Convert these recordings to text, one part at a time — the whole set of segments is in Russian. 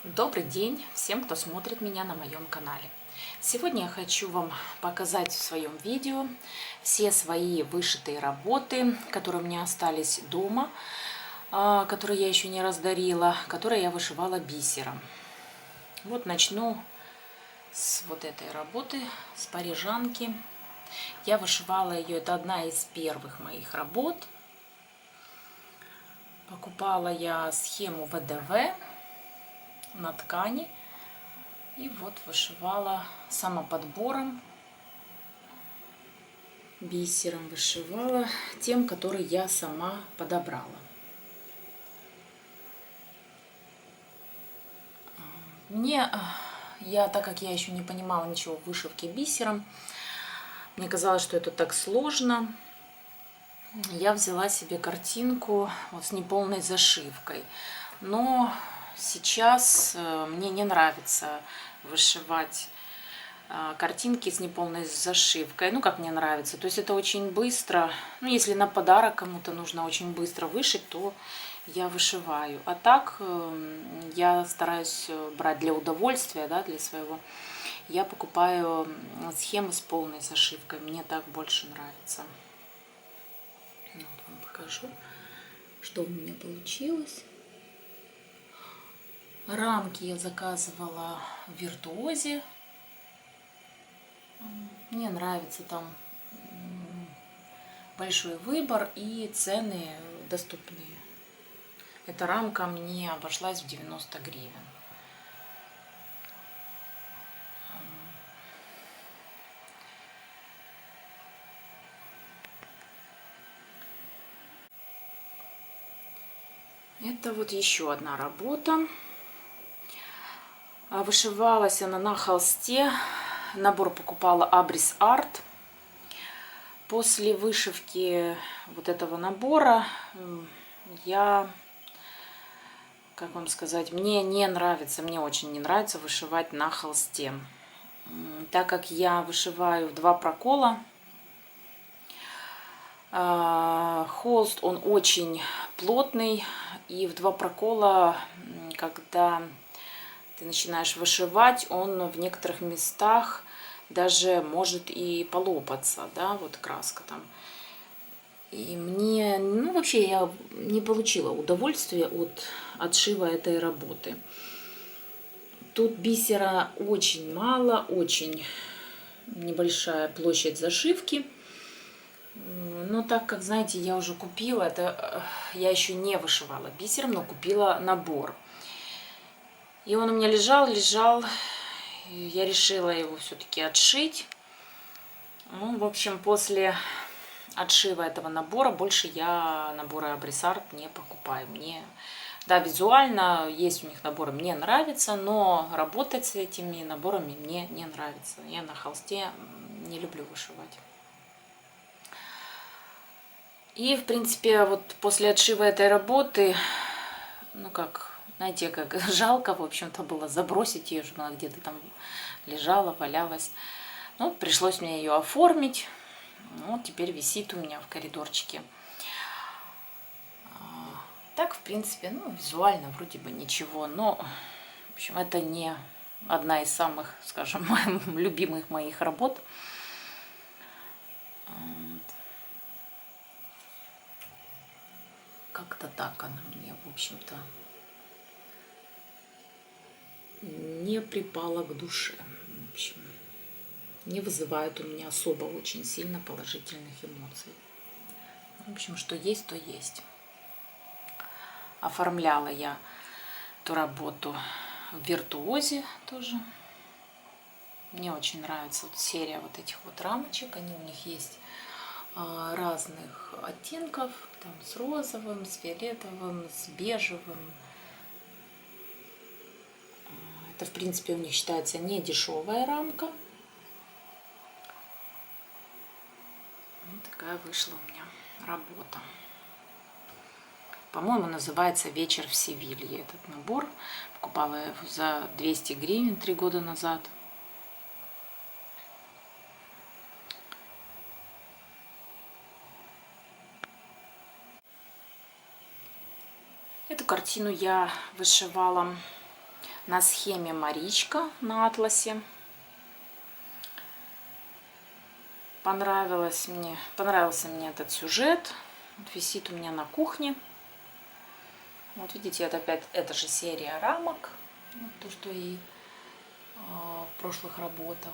Добрый день всем, кто смотрит меня на моем канале. Сегодня я хочу вам показать в своем видео все свои вышитые работы, которые у меня остались дома, которые я еще не раздарила, которые я вышивала бисером. Вот начну с вот этой работы, с парижанки. Я вышивала ее, это одна из первых моих работ. Покупала я схему ВДВ на ткани. И вот вышивала самоподбором, бисером вышивала, тем, который я сама подобрала. Так как я еще не понимала ничего в вышивке бисером, мне казалось, что это так сложно. Я взяла себе картинку вот с неполной зашивкой. Но сейчас мне не нравится вышивать картинки с неполной зашивкой. Ну, как мне нравится. То есть это очень быстро. Ну, если на подарок кому-то нужно очень быстро вышить, то я вышиваю. А так я стараюсь брать для удовольствия, да, для своего. Я покупаю схемы с полной зашивкой. Мне так больше нравится. Вот вам покажу, что у меня получилось. Рамки я заказывала в Виртуозе. Мне нравится там большой выбор и цены доступные. Эта рамка мне обошлась в 90 гривен. Это вот еще одна работа. Вышивалась она на холсте. Набор покупала Абрис Арт. После вышивки вот этого набора как вам сказать, мне очень не нравится вышивать на холсте. Так как я вышиваю в 2 прокола, холст, он очень плотный, и в 2 прокола, когда ты начинаешь вышивать, он в некоторых местах даже может и полопаться, да, вот краска там. И мне, вообще я не получила удовольствия от отшива этой работы. Тут бисера очень мало, очень небольшая площадь зашивки. Но так как, знаете, я уже купила, я еще не вышивала бисером, но купила набор. И он у меня лежал, я решила его все-таки отшить. Ну, в общем, после отшива этого набора больше я наборы Абрис Арт не покупаю. Да, визуально есть у них наборы, мне нравится, но работать с этими наборами мне не нравится. Я на холсте не люблю вышивать. И, в принципе, вот после отшива этой работы, знаете, как жалко, в общем-то, было забросить ее, чтобы она где-то там лежала, валялась. Ну, пришлось мне ее оформить. Вот теперь висит у меня в коридорчике. Так, в принципе, визуально вроде бы ничего, но, в общем, это не одна из самых, скажем, любимых моих работ. Как-то так она мне, в общем-то, не припала к душе. В общем, не вызывает у меня особо очень сильно положительных эмоций. В общем, что есть, то есть. Оформляла я эту работу в Виртуозе тоже. Мне очень нравится вот серия вот этих вот рамочек. Они у них есть разных оттенков. Там с розовым, с фиолетовым, с бежевым. Это, в принципе, у них считается не дешевая рамка. Вот такая вышла у меня работа. По-моему, называется «Вечер в Севилье» этот набор. Покупала я его за 200 гривен 3 года назад. Эту картину я вышивала на схеме Маричка на атласе. Понравился мне этот сюжет. Висит у меня на кухне. Вот видите, это опять эта же серия рамок. Вот то, что и в прошлых работах,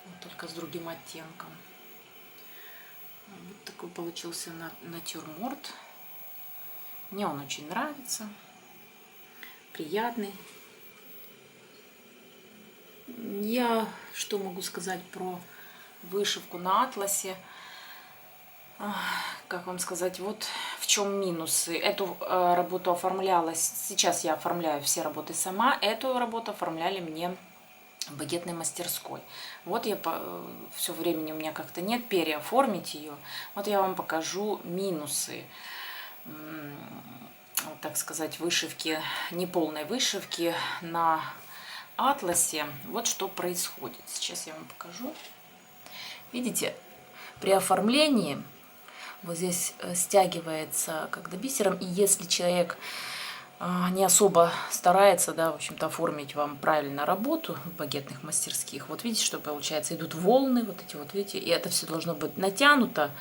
вот только с другим оттенком. Вот такой получился натюрморт. Мне он очень нравится. Приятный. Я что могу сказать про вышивку на атласе? Как вам сказать, вот в чем минусы. Эту работу оформлялась, сейчас я оформляю все работы сама, эту работу оформляли мне в багетной мастерской. Вот я все времени у меня как-то нет переоформить ее. Вот я вам покажу минусы, так сказать, вышивки, неполной вышивки на атласе. Вот что происходит. Сейчас я вам покажу. Видите, при оформлении вот здесь стягивается когда бисером, и если человек не особо старается, да, в общем-то, оформить вам правильно работу в багетных мастерских, вот видите, что получается, идут волны, вот эти вот, видите, и это все должно быть натянуто,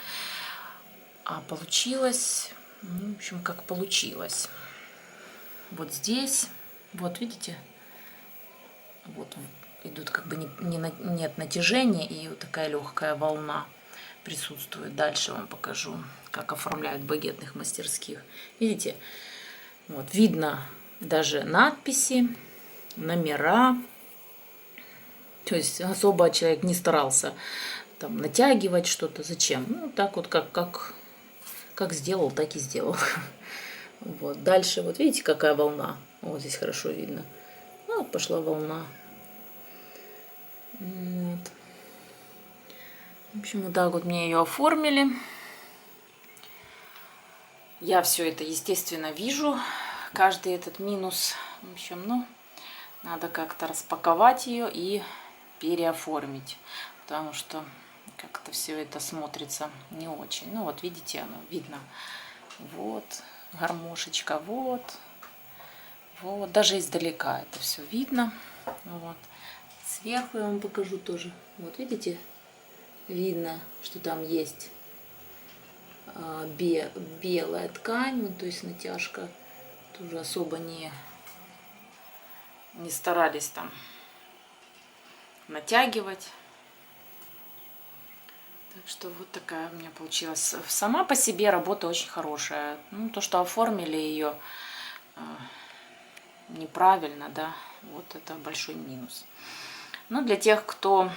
а получилось, ну, в общем, как получилось. Вот здесь, вот видите, вот идут как бы нет натяжения, и вот такая легкая волна присутствует. Дальше вам покажу, как оформляют в багетных мастерских. Видите, вот видно даже надписи, номера. То есть особо человек не старался там натягивать что-то. Зачем? Ну, так вот, как сделал, так и сделал. Вот. Дальше, вот видите, какая волна. Вот здесь хорошо видно. Вот пошла волна. Вот. В общем, вот так вот мне ее оформили. Я все это, естественно, вижу. Каждый этот минус. В общем, ну, надо как-то распаковать ее и переоформить. Потому что как-то все это смотрится не очень. Ну, вот видите, оно видно. Вот, гармошечка, вот. Вот, даже издалека это все видно. Вот. Сверху я вам покажу тоже. Вот, видите? Видно, что там есть белая ткань, вот, то есть натяжка. Тоже особо не старались там натягивать. Так что вот такая у меня получилась. Сама по себе работа очень хорошая. Ну, то, что оформили ее неправильно, да, вот это большой минус. Но для тех, кто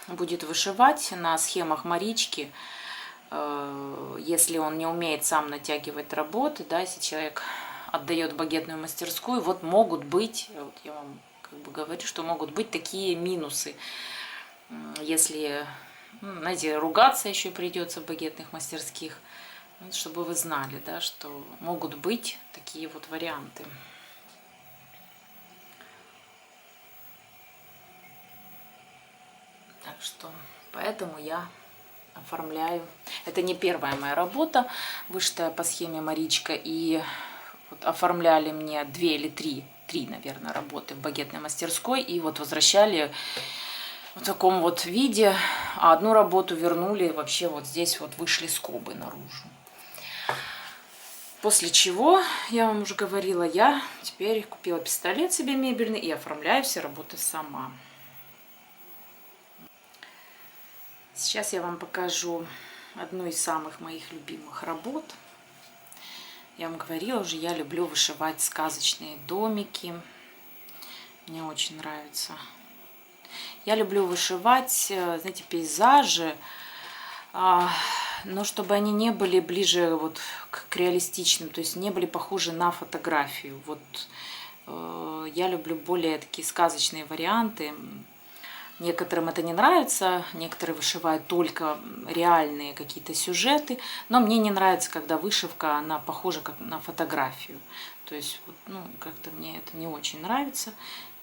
будет вышивать на схемах Марички, если он не умеет сам натягивать работы, да, если человек отдает багетную мастерскую, вот могут быть, вот я вам как бы говорю, что могут быть такие минусы. Если, ну, знаете, ругаться еще придется в багетных мастерских, вот, чтобы вы знали, да, что могут быть такие вот варианты. Так что, поэтому я оформляю. Это не первая моя работа, вышитая по схеме Маричка. И вот оформляли мне 2 или 3, наверное, работы в багетной мастерской. И вот возвращали в таком вот виде. А одну работу вернули, вообще вот здесь вот вышли скобы наружу. После чего, я вам уже говорила, я теперь купила пистолет себе мебельный и оформляю все работы сама. Сейчас я вам покажу одну из самых моих любимых работ. Я вам говорила уже, я люблю вышивать сказочные домики. Мне очень нравится. Я люблю вышивать, знаете, пейзажи, но чтобы они не были ближе вот к реалистичным, то есть не были похожи на фотографию. Вот я люблю более такие сказочные варианты. Некоторым это не нравится, некоторые вышивают только реальные какие-то сюжеты, но мне не нравится, когда вышивка, она похожа как на фотографию. То есть, вот, ну, как-то мне это не очень нравится.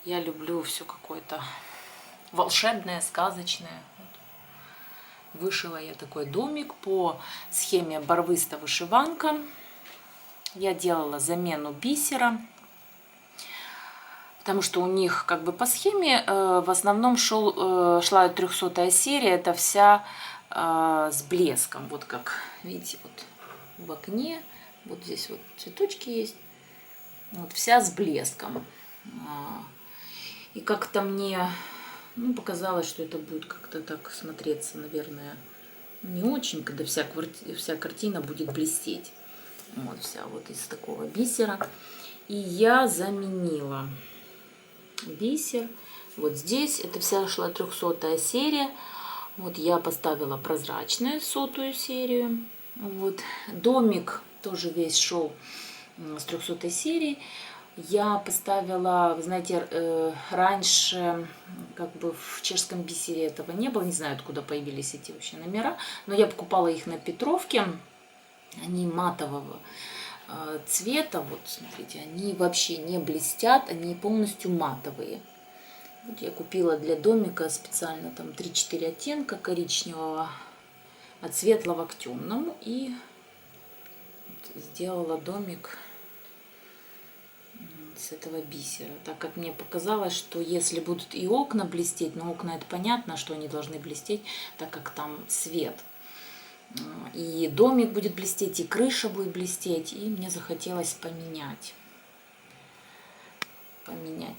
Я люблю все какое-то волшебное, сказочное. Вышила я такой домик по схеме барвиста вышиванка. Я делала замену бисера. Потому что у них как бы по схеме в основном шла 300-я серия, это вся с блеском. Вот как, видите, вот в окне, вот здесь вот цветочки есть. Вот вся с блеском. И как-то мне показалось, что это будет как-то так смотреться, наверное, не очень, когда вся картина будет блестеть. Вот вся вот из такого бисера. И я заменила бисер. Вот здесь это вся шла 300-я серия. Вот я поставила прозрачную 100-ю серию. Вот домик тоже весь шел с 300-й серии. Я поставила, вы знаете, раньше как бы в чешском бисере этого не было. Не знаю, откуда появились эти вообще номера. Но я покупала их на Петровке. Они матового цвета, вот смотрите, они вообще не блестят, они полностью матовые. Вот я купила для домика специально там 3-4 оттенка коричневого, от светлого к темному, и вот сделала домик с этого бисера, так как мне показалось, что если будут и окна блестеть, но окна это понятно, что они должны блестеть, так как там свет. И домик будет блестеть, и крыша будет блестеть. И мне захотелось поменять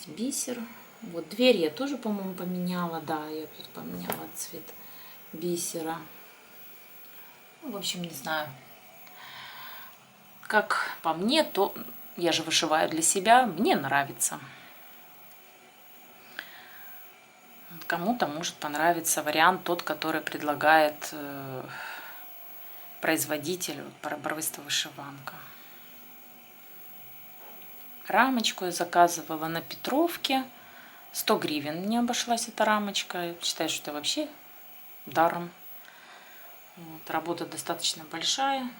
бисер. Вот дверь я тоже, по-моему, поменяла. Да, я тут поменяла цвет бисера. В общем, не знаю. Как по мне, то я же вышиваю для себя. Мне нравится. Кому-то может понравиться вариант тот, который предлагает производитель, Барвиста Вышиванка. Рамочку я заказывала на Петровке. 100 гривен мне обошлась эта рамочка. Я считаю, что это вообще даром. Вот, работа достаточно большая.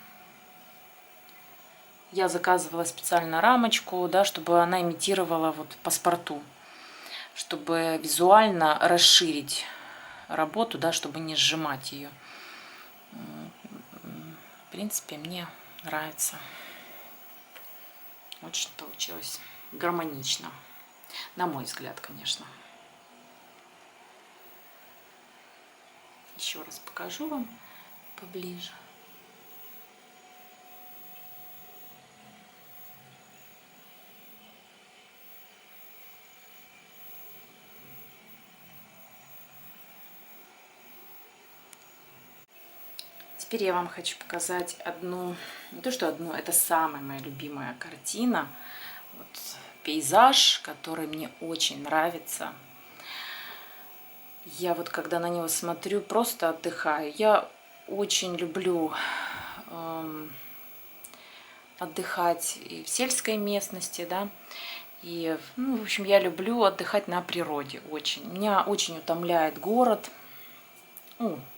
Я заказывала специально рамочку, да, чтобы она имитировала вот паспорту. Чтобы визуально расширить работу, да, чтобы не сжимать ее. В принципе, мне нравится. Очень получилось гармонично. На мой взгляд, конечно. Еще раз покажу вам поближе. Теперь я вам хочу показать одну, не то что одну, это самая моя любимая картина. Вот, пейзаж, который мне очень нравится. Я вот когда на него смотрю, просто отдыхаю. Я очень люблю отдыхать и в сельской местности, да. И, в общем, я люблю отдыхать на природе очень. Меня очень утомляет город.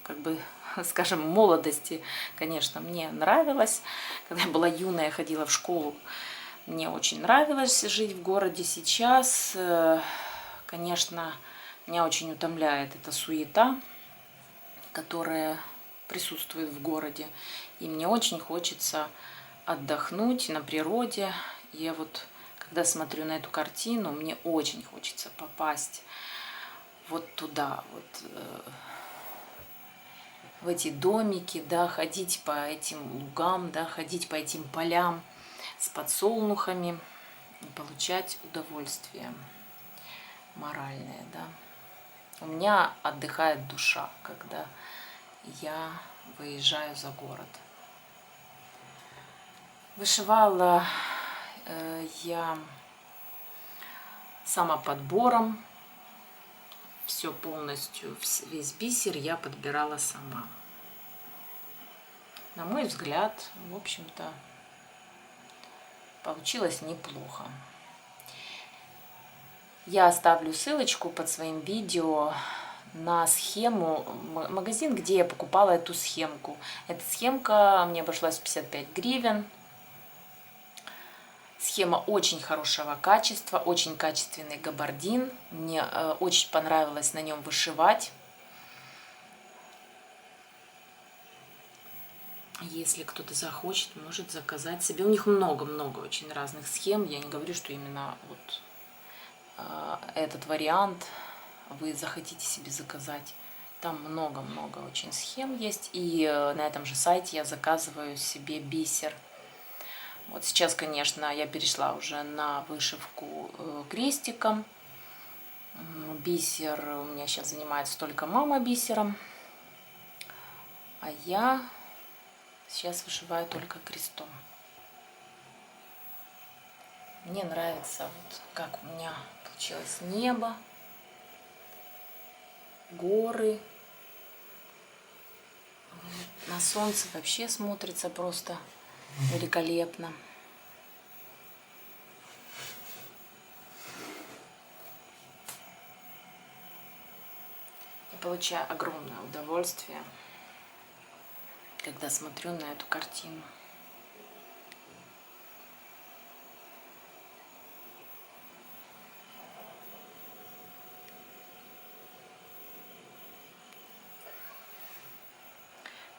Как бы, скажем, в молодости, конечно, мне нравилось. Когда я была юная, я ходила в школу, мне очень нравилось жить в городе. Сейчас, конечно, меня очень утомляет эта суета, которая присутствует в городе. И мне очень хочется отдохнуть на природе. Я вот, когда смотрю на эту картину, мне очень хочется попасть вот туда, вот в эти домики, да, ходить по этим лугам, да, ходить по этим полям с подсолнухами и получать удовольствие моральное, да. У меня отдыхает душа, когда я выезжаю за город. Вышивала я самоподбором. Все полностью, весь бисер я подбирала сама. На мой взгляд, в общем-то, получилось неплохо. Я оставлю ссылочку под своим видео на схему, магазин, где я покупала эту схемку. Эта схемка мне обошлась 55 гривен. Схема очень хорошего качества, очень качественный габардин. Мне очень понравилось на нем вышивать. Если кто-то захочет, может заказать себе. У них много-много очень разных схем. Я не говорю, что именно вот этот вариант вы захотите себе заказать. Там много-много очень схем есть. И на этом же сайте я заказываю себе бисер. Вот сейчас, конечно, я перешла уже на вышивку крестиком. Бисер у меня сейчас занимается только мама бисером. А я сейчас вышиваю только крестом. Мне нравится, вот как у меня получилось небо, горы. На солнце вообще смотрится просто великолепно. Я получаю огромное удовольствие, когда смотрю на эту картину.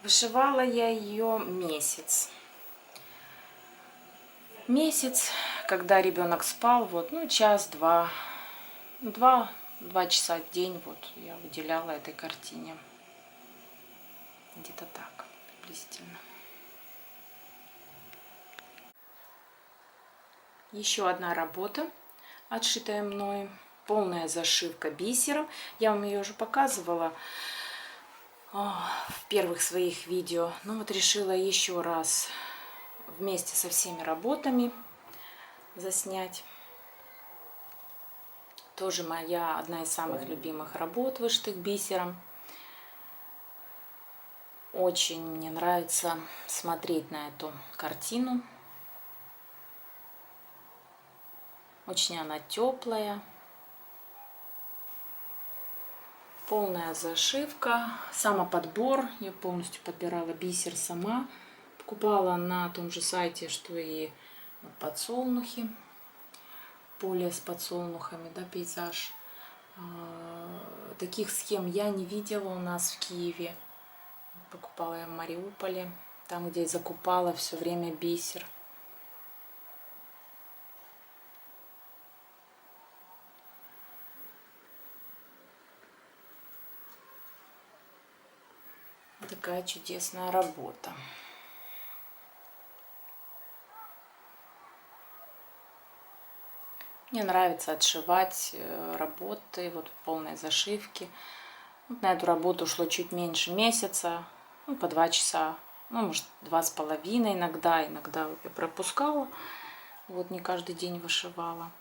Вышивала я ее месяц. Месяц, когда ребенок спал, вот, ну, час-два, два часа в день, вот, я уделяла этой картине. Где-то так, приблизительно. Еще одна работа, отшитая мной. Полная зашивка бисером. Я вам ее уже показывала в первых своих видео. Но вот решила еще раз вместе со всеми работами заснять. Тоже моя одна из самых любимых работ, вышитых бисером. Очень мне нравится смотреть на эту картину. Очень она теплая. Полная зашивка, самоподбор. Я полностью подбирала бисер сама. Покупала на том же сайте, что и подсолнухи. Поле с подсолнухами, да, пейзаж. Таких схем я не видела у нас в Киеве. Покупала я в Мариуполе, там, где я закупала все время бисер. Такая чудесная работа. Мне нравится отшивать работы вот в полной зашивке. Вот на эту работу ушло чуть меньше месяца, ну, по 2 часа, ну, может, 2,5 иногда я пропускала, вот не каждый день вышивала.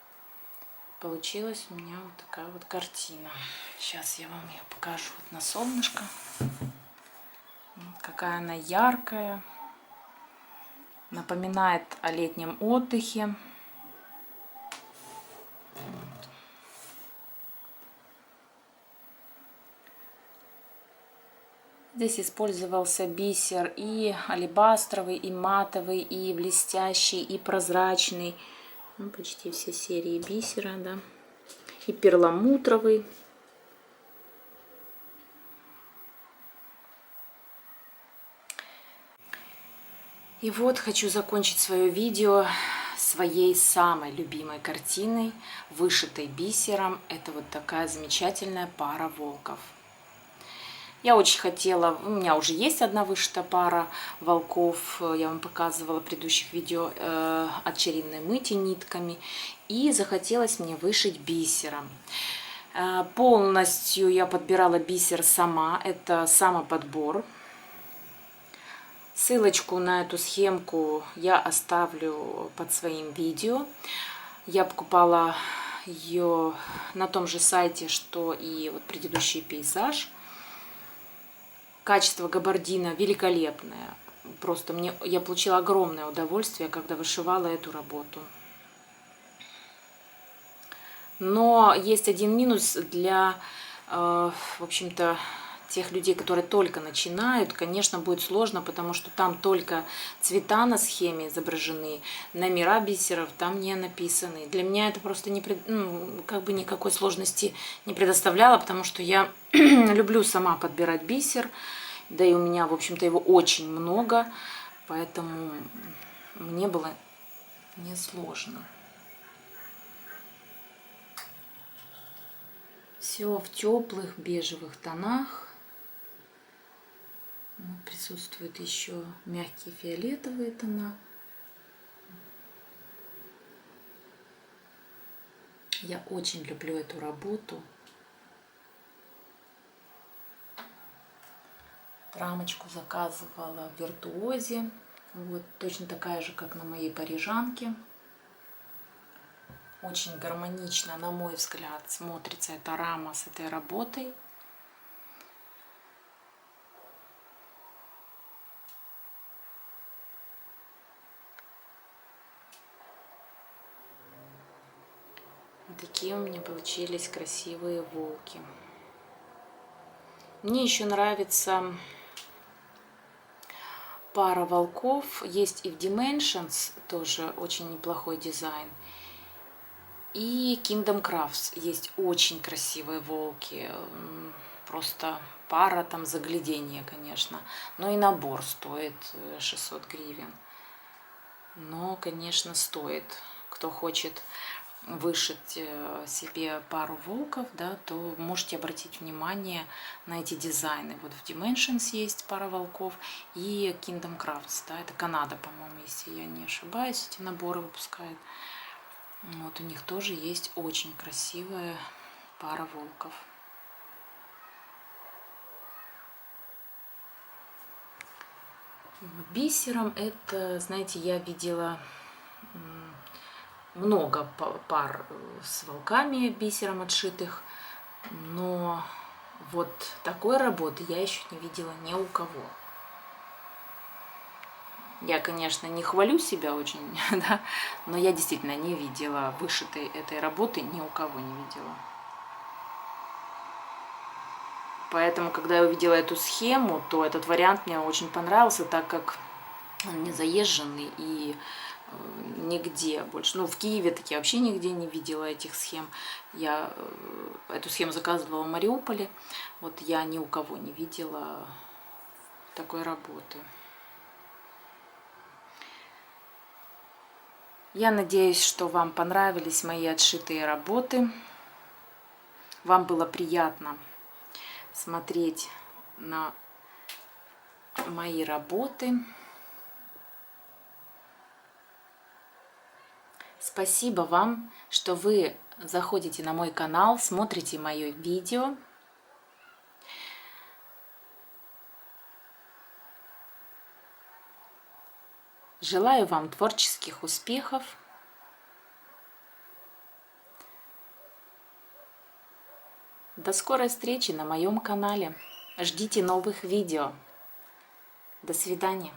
Получилась у меня вот такая вот картина. Сейчас я вам ее покажу вот на солнышко. Вот какая она яркая, напоминает о летнем отдыхе. Здесь использовался бисер и алебастровый, и матовый, и блестящий, и прозрачный. Ну, почти все серии бисера, да. И перламутровый. И вот хочу закончить свое видео своей самой любимой картиной, вышитой бисером. Это вот такая замечательная пара волков. Я очень хотела, у меня уже есть одна вышитая пара волков, я вам показывала в предыдущих видео, от черенной мыти нитками. И захотелось мне вышить бисером. Полностью я подбирала бисер сама, это самоподбор. Ссылочку на эту схемку я оставлю под своим видео. Я покупала ее на том же сайте, что и вот предыдущий пейзаж. Качество габардина великолепное. Просто я получила огромное удовольствие, когда вышивала эту работу. Но есть один минус для, в общем-то, тех людей, которые только начинают. Конечно, будет сложно, потому что там только цвета на схеме изображены, номера бисеров там не написаны. Для меня это просто как бы никакой сложности не предоставляло, потому что я люблю сама подбирать бисер, да и у меня, в общем-то, его очень много, поэтому мне было несложно. Все в теплых бежевых тонах. Присутствуют еще мягкие фиолетовые тона. Я очень люблю эту работу. Рамочку заказывала в Виртуозе. Вот точно такая же, как на моей парижанке. Очень гармонично, на мой взгляд, смотрится эта рама с этой работой. Вот такие у меня получились красивые волки. Мне еще нравится пара волков. Есть и в Dimensions, тоже очень неплохой дизайн. И Kingdom Crafts есть очень красивые волки. Просто пара там загляденье, конечно. Но и набор стоит 600 гривен. Но, конечно, стоит. Кто хочет вышить себе пару волков, да, то можете обратить внимание на эти дизайны. Вот в Dimensions есть пара волков и Kingdom Crafts, да, это Канада, по-моему, если я не ошибаюсь, эти наборы выпускают. Вот у них тоже есть очень красивая пара волков. Бисером это, знаете, я видела много пар с волками бисером отшитых, но вот такой работы я еще не видела ни у кого. Я, конечно, не хвалю себя очень, да, но я действительно не видела вышитой этой работы, ни у кого не видела. Поэтому, когда я увидела эту схему, то этот вариант мне очень понравился, так как он не заезженный и нигде больше. Ну, в Киеве так я вообще нигде не видела этих схем. Я эту схему заказывала в Мариуполе. Вот я ни у кого не видела такой работы. Я надеюсь, что вам понравились мои отшитые работы. Вам было приятно смотреть на мои работы. Спасибо вам, что вы заходите на мой канал, смотрите мои видео. Желаю вам творческих успехов. До скорой встречи на моем канале. Ждите новых видео. До свидания.